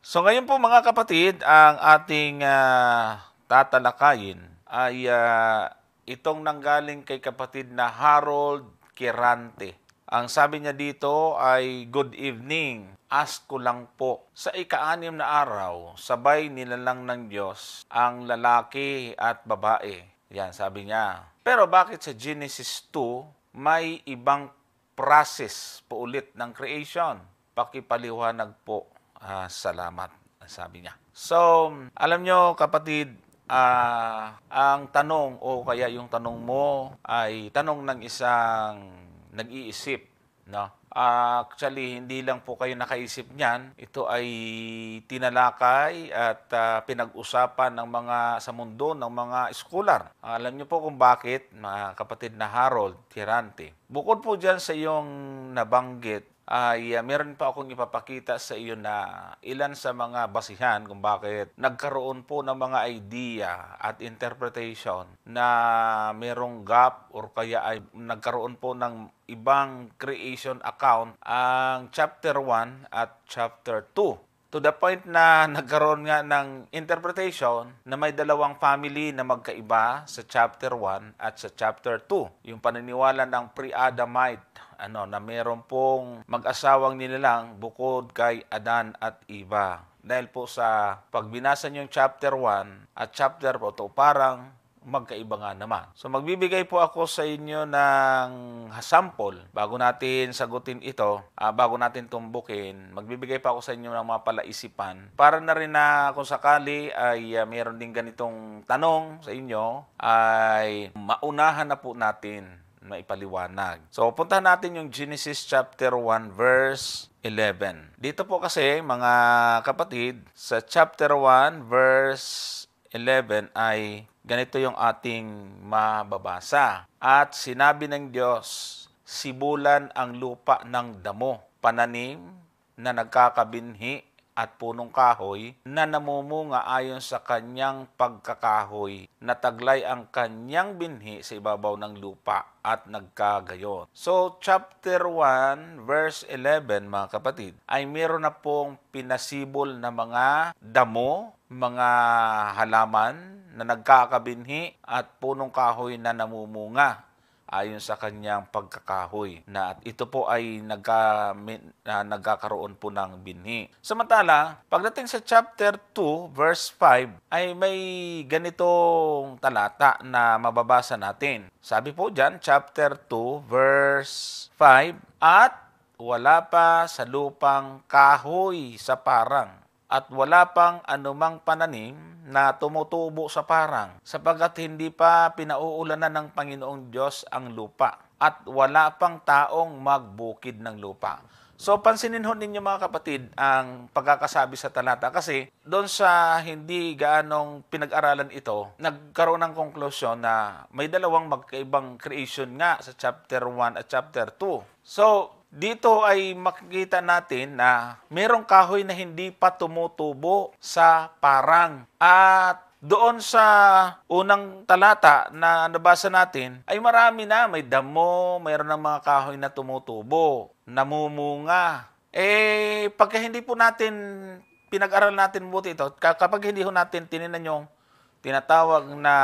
So ngayon po mga kapatid, ang ating tatalakayin ay itong nanggaling kay kapatid na Harold Kirante. Ang sabi niya dito ay, "Good evening. Ask ko lang po, sa ika-anim na araw, sabay nilalang ng Diyos ang lalaki at babae." Yan, sabi niya. Pero bakit sa Genesis 2 may ibang process po ulit ng creation? Pakipaliwanag po. Salamat, sabi niya. So, alam nyo kapatid, ang tanong o kaya yung tanong mo ay tanong ng isang nag-iisip, no? Actually, hindi lang po kayo nakaisip niyan. Ito ay tinalakay at pinag-usapan ng mga sa mundo ng mga scholar. Alam niyo po kung bakit, mga kapatid na Harold Tirante. Bukod po dyan sa iyong nabanggit, ay meron pa akong ipapakita sa iyo na ilan sa mga basihan kung bakit nagkaroon po ng mga idea at interpretation na merong gap or kaya ay nagkaroon po ng ibang creation account ang chapter 1 at chapter 2. To the point na nagkaroon nga ng interpretation na may dalawang family na magkaiba sa chapter 1 at sa chapter 2. Yung paniniwala ng pre-Adamite na meron pong mag-asawang nilalang bukod kay Adan at Eva. Dahil po sa pagbinasa niyong chapter 1 at chapter 2, parang magkaiba nga naman. So magbibigay po ako sa inyo ng sample bago natin sagutin ito, bago natin tumbukin. Magbibigay pa ako sa inyo ng mga palaisipan para na rin na kung sakali ay meron din ganitong tanong sa inyo ay maunahan na po natin maipaliwanag. So puntahan natin yung Genesis chapter 1 verse 11. Dito po kasi mga kapatid, sa chapter 1 verse 11 ay ganito yung ating mababasa. "At sinabi ng Diyos, sibulan ang lupa ng damo, pananim na nagkakabinhi at punong kahoy na namumunga ayon sa kanyang pagkakahoy, na taglay ang kanyang binhi sa ibabaw ng lupa at nagkagayon." So, chapter 1, verse 11, mga kapatid, ay meron na pong pinasibol na mga damo, mga halaman na nagkakabinhi at punong kahoy na namumunga ayon sa kanyang pagkakahoy. Na ito po ay nagkakaroon po ng binhi. Samantala, pagdating sa chapter 2, verse 5, ay may ganitong talata na mababasa natin. Sabi po dyan, chapter 2, verse 5, "At wala pa sa lupang kahoy sa parang, at wala pang anumang pananim na tumutubo sa parang, sapagkat hindi pa pinauulanan ng Panginoong Diyos ang lupa, at wala pang taong magbukid ng lupa." So, pansinin ho ninyo mga kapatid ang pagkakasabi sa talata, kasi doon sa hindi gaanong pinag-aralan ito, nagkaroon ng konklusyon na may dalawang magkaibang creation nga sa chapter 1 at chapter 2. So, dito ay makikita natin na merong kahoy na hindi pa tumutubo sa parang. At doon sa unang talata na nabasa natin, ay marami na, may damo, mayroon ng mga kahoy na tumutubo, namumunga. Pagka hindi po natin pinag-aral natin buti ito, kapag hindi ho natin tininan yung tinatawag na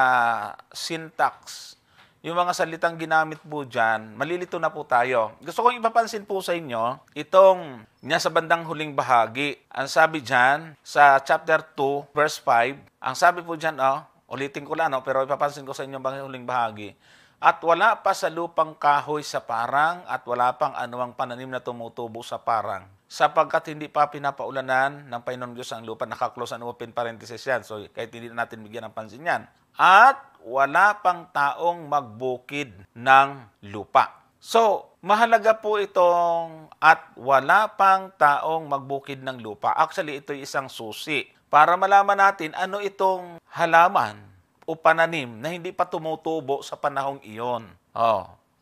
syntax, yung mga salitang ginamit po dyan, malilito na po tayo. Gusto kong ipapansin po sa inyo, itong niya sa bandang huling bahagi. Ang sabi dyan, sa chapter 2, verse 5, ang sabi po dyan, ulitin ko lang, pero ipapansin ko sa inyo bang huling bahagi. "At wala pa sa lupang kahoy sa parang, at wala pang anumang pananim na tumutubo sa parang, sapagkat hindi pa pinapaulanan ng Panginoong Diyos ang lupa." Naka-close and open parenthesis yan. So, kahit hindi na natin bigyan ng pansin yan. "At wala pang taong magbukid ng lupa." So, mahalaga po itong "at wala pang taong magbukid ng lupa." Actually, ito isang susi para malaman natin ano itong halaman o pananim na hindi pa tumutubo sa panahong iyon.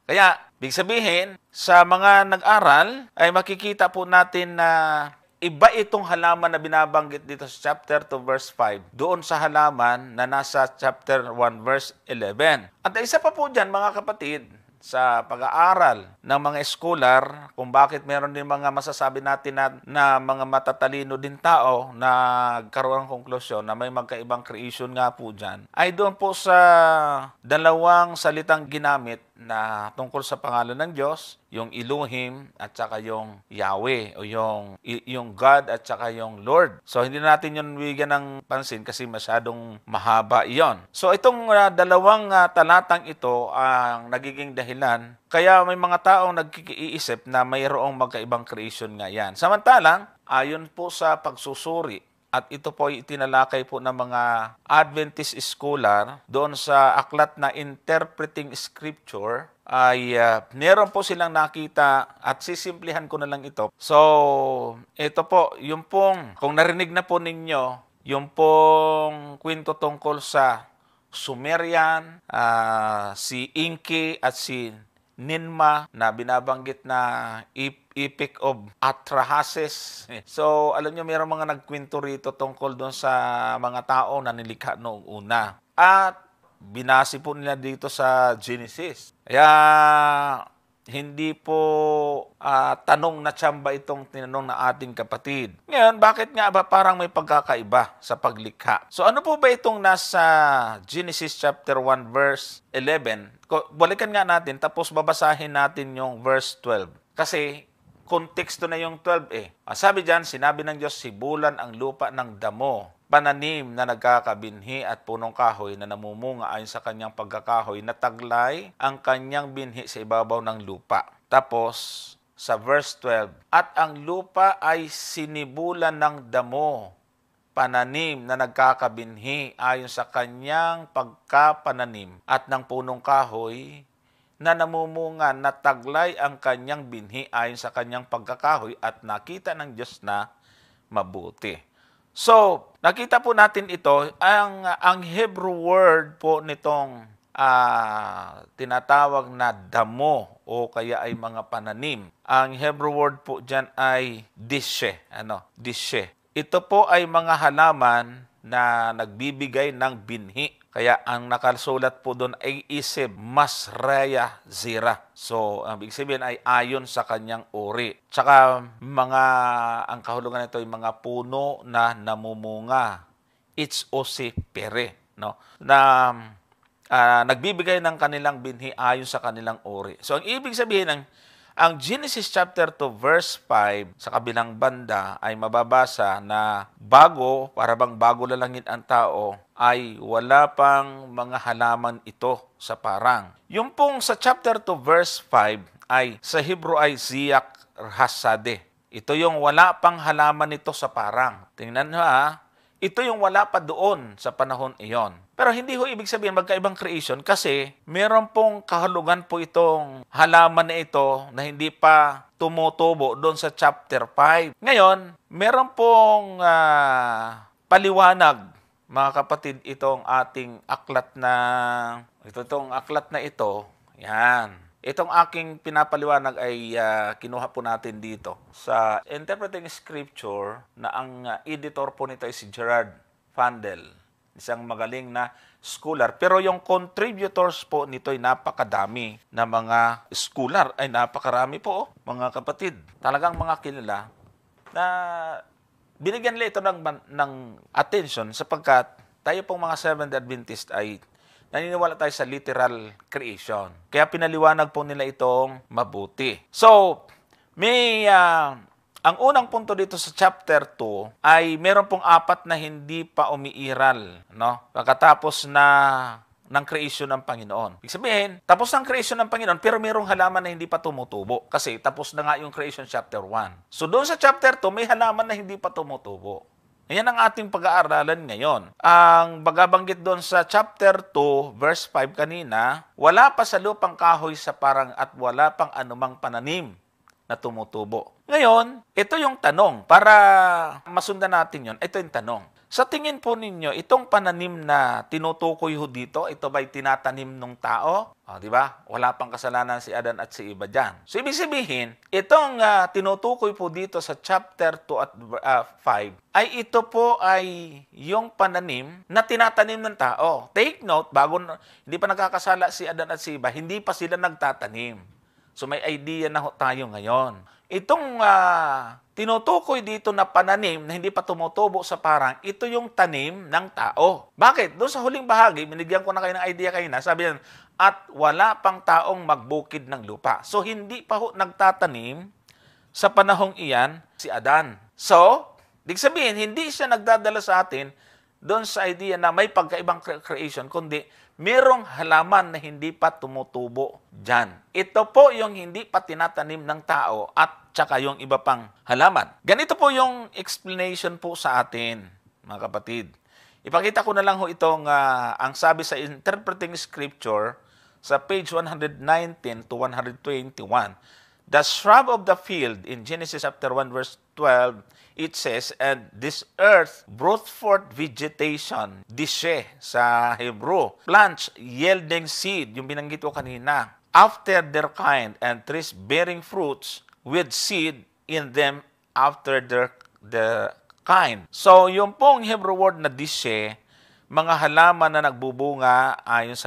Kaya, big sabihin, sa mga nag-aral, ay makikita po natin na iba itong halaman na binabanggit dito sa chapter 2 verse 5 doon sa halaman na nasa chapter 1 verse 11. At isa pa po dyan mga kapatid, sa pag-aaral ng mga scholar, kung bakit meron din mga masasabi natin na mga matatalino din tao na nagkaroon ng konklusyon na may magkaibang creation nga po dyan, ay doon po sa dalawang salitang ginamit na tungkol sa pangalan ng Diyos, yung Elohim at saka yung Yahweh o yung God at saka yung Lord. So hindi natin yun bigyan ng pansin kasi masyadong mahaba iyon. So itong dalawang talatang ito ang nagiging dahilan kaya may mga taong nagkikiisip na mayroong magkaibang creation nga yan. Samantalang, ayon po sa pagsusuri, at ito po ay itinalakay po ng mga Adventist scholar doon sa aklat na Interpreting Scripture, ay meron po silang nakita at sisimplihan ko na lang ito. So, ito po, yung pong, kung narinig na po ninyo, yung pong kwento tungkol sa Sumerian, si Inki at si Ninma na binabanggit na Epic of Atrahasis. So, alam nyo, mayroong mga nagkwento rito tungkol doon sa mga tao na nilikha noong una. At binasi po nila dito sa Genesis. Kaya hindi po tanong na tsamba itong tinanong na ating kapatid. Ngayon, bakit nga ba parang may pagkakaiba sa paglikha? So ano po ba itong nasa Genesis chapter 1 verse 11? Balikan nga natin tapos babasahin natin yung verse 12. Kasi konteksto na yung 12 eh. Sabi diyan, sinabi ng Diyos, sibulan ang lupa ng damo, pananim na nagkakabinhi at punong kahoy na namumunga ayon sa kanyang pagkakahoy na taglay ang kanyang binhi sa ibabaw ng lupa. Tapos, sa verse 12, at ang lupa ay sinibulan ng damo, pananim na nagkakabinhi ayon sa kanyang pagkapananim at ng punong kahoy na namumunga na taglay ang kanyang binhi ayon sa kanyang pagkakahoy at nakita ng Diyos na mabuti. So, nakita po natin ito, ang Hebrew word po nitong tinatawag na damo o kaya ay mga pananim. Ang Hebrew word po dyan ay dishe. Dishe. Ito po ay mga halaman na nagbibigay ng binhi. Kaya ang nakasulat po doon ay isib, masraya zira. So, ang ibig sabihin ay ayon sa kanyang uri. Tsaka ang kahulugan nito ay mga puno na namumunga. It's pere, no? Na nagbibigay ng kanilang binhi ayon sa kanilang uri. So, ang ibig sabihin ang Genesis chapter 2 verse 5 sa kabilang banda ay mababasa na para bang bago lalangin ang tao, ay wala pang mga halaman ito sa parang. Yung pong sa chapter 2 verse 5 ay sa Hebrew ay ziyak hasade. Ito yung wala pang halaman nito sa parang. Tingnan nyo ito yung wala pa doon sa panahon iyon. Pero hindi ho ibig sabihin magkaibang creation kasi meron pong kahulugan po itong halaman na ito na hindi pa tumutubo doon sa chapter 5. Ngayon, meron pong paliwanag, mga kapatid, itong ating aklat itong aklat na ito. Yan. Itong aking pinapaliwanag ay kinuha po natin dito sa Interpreting Scripture na ang editor po nito ay si Gerard Fandel. Isang magaling na scholar. Pero yung contributors po nito ay napakadami na mga scholar. Ay napakarami po, mga kapatid. Talagang mga kilala na binigyan nila ito ng attention sapagkat tayo pong mga Seventh Adventist ay naniniwala tayo sa literal creation. Kaya pinaliwanag po nila itong mabuti. So, ang unang punto dito sa chapter 2 ay meron pong 4 na hindi pa umiiral, no? Pagkatapos ng creation ng Panginoon. Ibig sabihin, tapos ng creation ng Panginoon, pero mayroong halaman na hindi pa tumutubo. Kasi tapos na nga yung creation chapter 1. So, doon sa chapter 2, may halaman na hindi pa tumutubo. Yan ang ating pag-aaralan ngayon. Ang bagabanggit doon sa chapter 2, verse 5 kanina, wala pa sa lupang kahoy sa parang at wala pang anumang pananim na tumutubo. Ngayon, ito yung tanong. Para masundan natin yon, ito yung tanong. Sa tingin po ninyo, itong pananim na tinutukoy ho dito, ito ba'y tinatanim ng tao? Di ba? Wala pang kasalanan si Adan at si Eva dyan. So, ibig sabihin, itong tinutukoy po dito sa chapter 2 at 5, ay ito po ay yung pananim na tinatanim ng tao. Take note, hindi pa nagkakasala si Adan at si Eva, hindi pa sila nagtatanim. So, may idea na tayo ngayon. Itong tinutukoy dito na pananim na hindi pa tumutubo sa parang, ito yung tanim ng tao. Bakit? Doon sa huling bahagi, binigyan ko na kayo ng idea kayo na, sabi yan, at wala pang taong magbukid ng lupa. So, hindi pa ho nagtatanim sa panahong iyan si Adan. So, dig sabihin, hindi siya nagdadala sa atin doon sa idea na may pagkaibang creation, kundi merong halaman na hindi pa tumutubo dyan. Ito po yung hindi pa tinatanim ng tao at tsaka yung iba pang halaman. Ganito po yung explanation po sa atin, mga kapatid. Ipakita ko na lang ho itong ang sabi sa Interpreting Scripture sa page 119 to 121. The shrub of the field in Genesis chapter 1 verse 12, it says, and this earth brought forth vegetation, dishe sa Hebrew, plants yielding seed, yung binanggit ko kanina, after their kind, and trees bearing fruits with seed in them after their kind. So, yung pong Hebrew word na dishe, mga halaman na nagbubunga ayon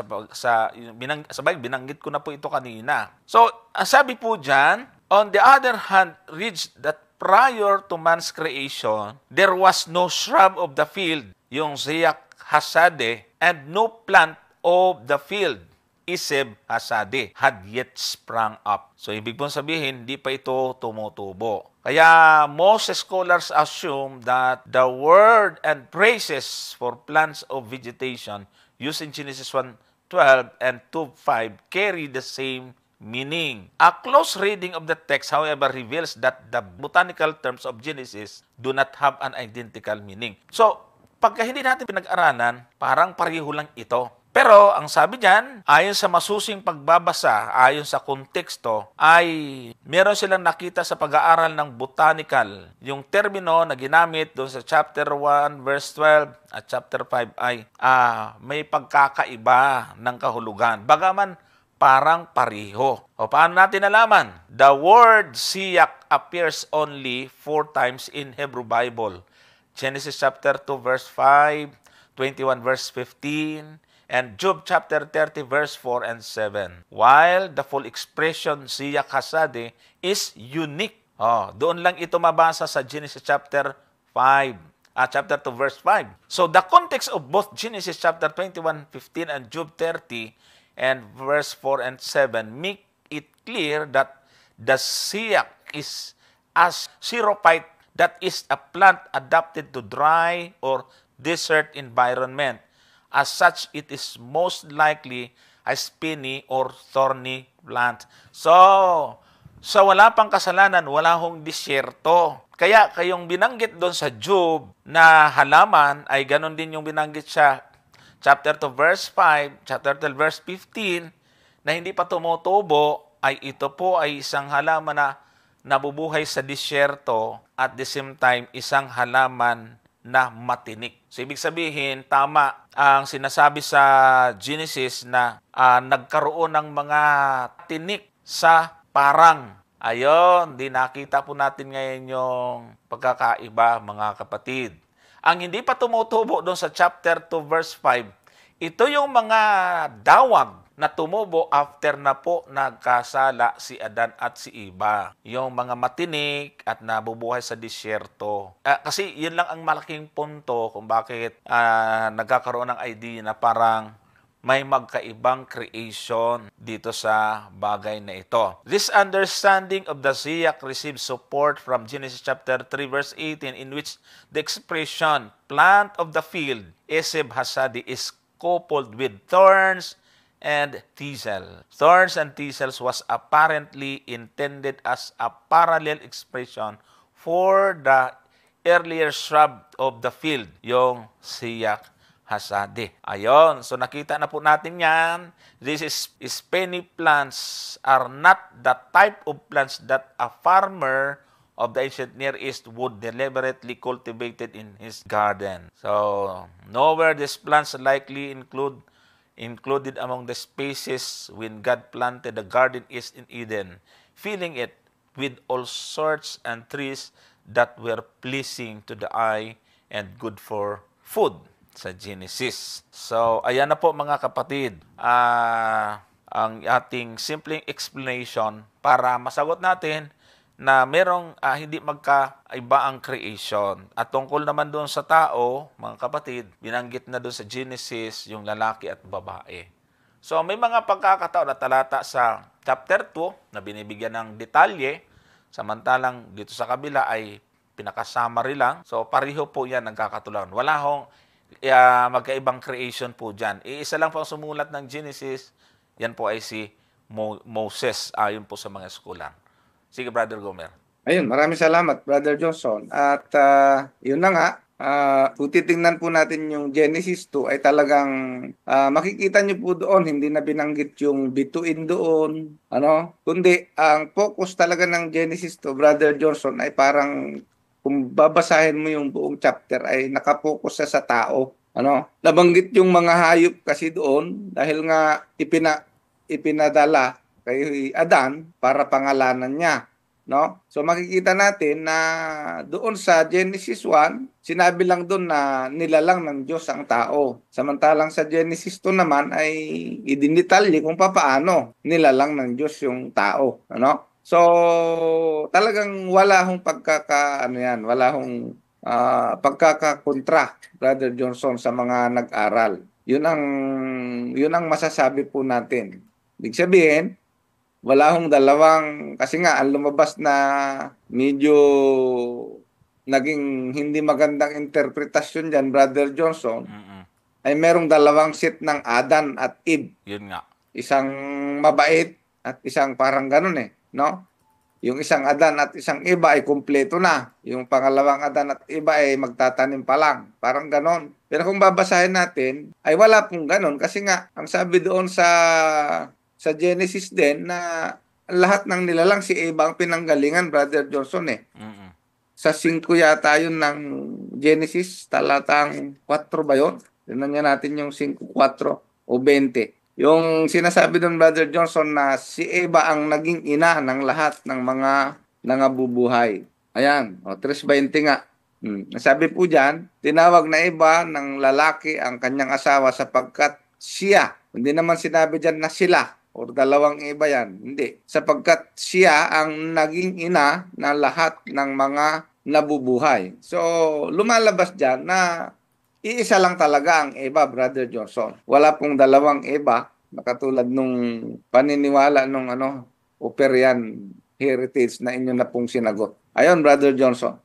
binanggit ko na po ito kanina. So, ang sabi po dyan, on the other hand, reads that prior to man's creation, there was no shrub of the field, yung Ziyak Hasade, and no plant of the field, Iseb Hasade, had yet sprung up. So, ibig pong sabihin, hindi pa ito tumutubo. Kaya most scholars assume that the word and praises for plants of vegetation used in Genesis 1:12 and 2:5 carry the same meaning. A close reading of the text, however, reveals that the botanical terms of Genesis do not have an identical meaning. So, pagka hindi natin pinag-aralan, parang pareho lang ito. Pero, ang sabi diyan, ayon sa masusing pagbabasa, ayon sa konteksto, ay meron silang nakita sa pag-aaral ng botanical. Yung termino na ginamit doon sa chapter 1, verse 12 at chapter 5 ay may pagkakaiba ng kahulugan. Bagaman, parang pareho. O paano natin nalaman? The word siyak appears only 4 times in Hebrew Bible. Genesis chapter 2, verse 5, 21, verse 15, and Job chapter 30 verse 4 and 7. While the full expression Ziyak Hasade is unique. Doon lang ito mabasa sa Genesis chapter 5. Chapter 2 verse 5. So the context of both Genesis chapter 21:15 and Job 30 and verse 4 and 7 make it clear that the Ziyak is as xerophyte, that is a plant adapted to dry or desert environment. As such, it is most likely a spiny or thorny plant. So wala pang kasalanan, wala hong disyerto. Kaya kayong binanggit doon sa Job na halaman ay ganon din yung binanggit sa chapter 2 verse 5, chapter 12 verse 15 na hindi pa tumutubo, ay ito po ay isang halaman na nabubuhay sa disyerto at the same time isang halaman na matinik. So, ibig sabihin, tama ang sinasabi sa Genesis na nagkaroon ng mga tinik sa parang. Ayon, di nakita po natin ngayon yung pagkakaiba, mga kapatid. Ang hindi pa tumutubo doon sa chapter 2 verse 5, ito yung mga dawag na tumubo after na po nagkasala si Adan at si Eva. Yung mga matinik at nabubuhay sa disyerto. Kasi yun lang ang malaking punto kung bakit nagkakaroon ng idea na parang may magkaibang creation dito sa bagay na ito. This understanding of the Ziyak receives support from Genesis chapter 3 verse 18 in which the expression plant of the field, Eseb Hasadi, is coupled with thorns and thistle. Thorns and thistles was apparently intended as a parallel expression for the earlier shrub of the field, yung Ziyak Hasade. Ayon, so nakita na po natin yan. These spiny plants are not the type of plants that a farmer of the ancient Near East wood deliberately cultivated in his garden. So, nowhere these plants likely included among the species when God planted the Garden East in Eden, filling it with all sorts and trees that were pleasing to the eye and good for food sa Genesis. So, ayan na po mga kapatid. Ang ating simpleng explanation para masagot natin na merong hindi magkaiba ang creation. At tungkol naman doon sa tao, mga kapatid, binanggit na doon sa Genesis yung lalaki at babae. So may mga pagkakataon na talata sa chapter 2 na binibigyan ng detalye, samantalang dito sa kabila ay pinaka-summary lang. So pareho po yan nagkakatulungan. Wala hong magkaibang creation po dyan. Iisa lang po ang sumulat ng Genesis, yan po ay si Moses, ayon po sa mga eskulang. Sige, Brother Gomer. Ayun, maraming salamat, Brother Johnson. At yun na nga, kung titingnan po natin yung Genesis 2 ay talagang makikita nyo po doon, hindi na binanggit yung bituin doon, kundi ang focus talaga ng Genesis 2, Brother Johnson, ay parang kung babasahin mo yung buong chapter ay nakapokus sa tao. Nabanggit yung mga hayop kasi doon dahil nga ipinadala kay Adan para pangalanan niya. So makikita natin na doon sa Genesis 1, sinabi lang doon na nilalang ng Diyos ang tao. Samantalang sa Genesis 2 naman ay idinitalye kung paano nilalang ng Diyos yung tao. So talagang wala hong pagkakakontra, Brother Johnson, sa mga nag-aral. Yun ang masasabi po natin. Ibig sabihin, wala hong dalawang, kasi nga ang lumabas na medyo naging hindi magandang interpretasyon dyan, Brother Johnson, ay merong dalawang set ng Adan at Eve. Yun nga. Isang mabait at isang parang ganun Yung isang Adan at isang Eva ay kumpleto na. Yung pangalawang Adan at Eva ay magtatanim pa lang. Parang ganon. Pero kung babasahin natin, ay wala pong ganon. Kasi nga, ang sabi doon sa Genesis din na lahat ng nilalang si Eva ang pinanggalingan, Brother Johnson Sa 5 yata yun ng Genesis, talatang 4 ba yun? Tignan niya natin yung 5, 4 o 20. Yung sinasabi doon, Brother Johnson, na si Eva ang naging ina ng lahat ng mga nangabubuhay. Ayan, 3:20 nga. Nasabi po dyan, tinawag na Eva ng lalaki ang kanyang asawa sapagkat siya, hindi naman sinabi dyan na sila, o dalawang Eva yan, hindi. Sapagkat siya ang naging ina ng lahat ng mga nabubuhay. So, lumalabas dyan na iisa lang talaga ang Eva, Brother Johnson. Wala pong dalawang Eva na katulad nung paniniwala nung Operian heritage na inyo na pong sinagot. Ayon, Brother Johnson.